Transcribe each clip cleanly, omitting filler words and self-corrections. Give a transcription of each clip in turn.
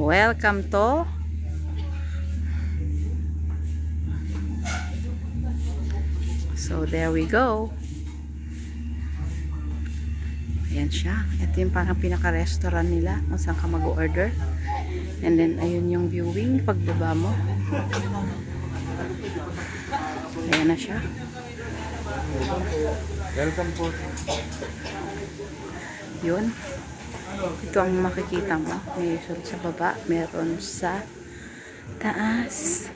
Welcome to So there we go. Ayan siya. Ito yung parang pinaka-restaurant nila kung saan ka mag-order. And then ayun yung viewing pagbaba mo. Ayan na siya. Welcome po. Yun. Ito ang makikita mo. May sulit sa baba. Meron sa taas.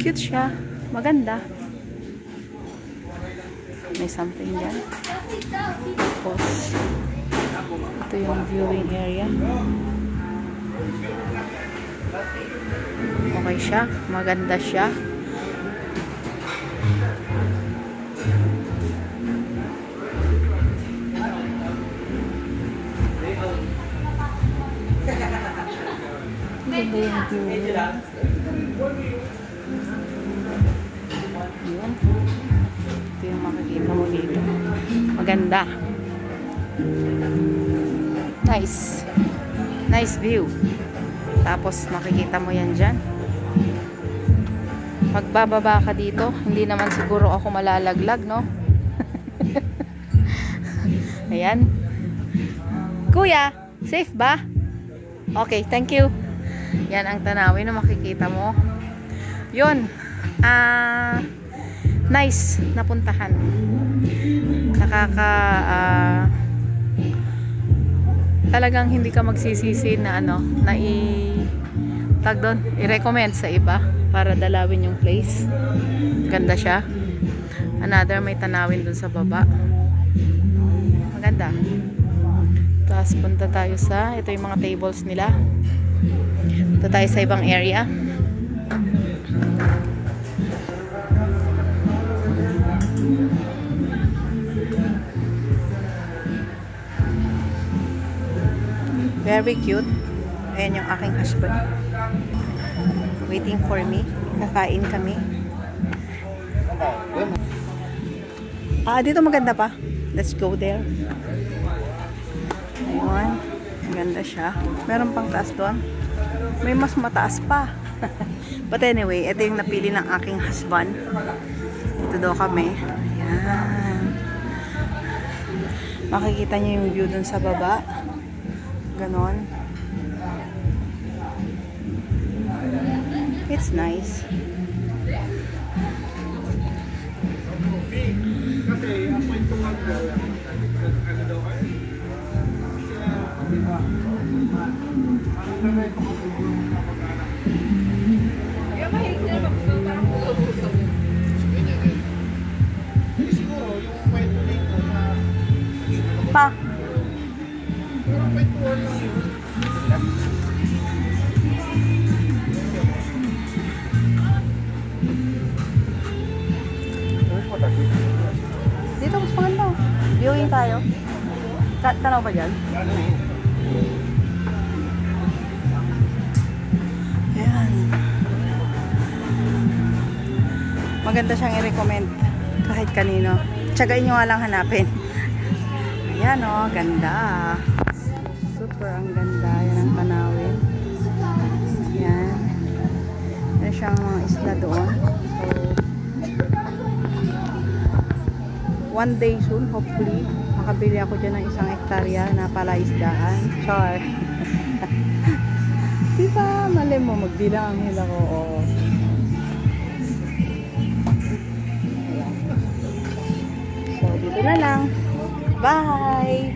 Cute siya. Maganda. May something dyan. Tapos, ito yung viewing area. Okay siya. Maganda siya. Ganda yung view. Ayan. Ito yung makikita mo dito. Maganda. Nice. Nice view. Tapos makikita mo yan dyan. Pagbababa ka dito, hindi naman siguro ako malalaglag, no? Ayan. Kuya, safe ba? Okay, thank you. Yan ang tanawin na makikita mo. Yun. Nice napuntahan. Talagang hindi ka magsisisi na tag doon, i-recommend sa iba para dalawin yung place. Ganda siya. Another may tanawin dun sa baba. Maganda. Tapos punta tayo sa, ito yung mga tables nila. Punta tayo sa ibang area. Very cute. Ayan yung aking husband. Waiting for me. Kakain kami. Dito maganda pa. Let's go there. Ayun. Maganda siya. Meron pang taas doon. May mas mataas pa. But anyway, ito yung napili ng aking husband. Dito daw kami. Ayan. Makikita niyo yung view dun sa baba. Ganon. It's nice. Pa. Dito mas maganda. Viewing tayo. Tanaw ba dyan? Ayan. Maganda siyang i-recommend kahit kanino. Tsagain nyo nga lang hanapin. Ayan o, ganda. Super ang ganda. Yan ang tanawin. Ayan. Meron siyang mga isla doon. So, one day soon, hopefully, makabili ako dyan ng 1 hektarya na palaisdaan. Char. Diba? Mali mo, magbilang ang hila ko. Oo. So, dito na lang. Bye!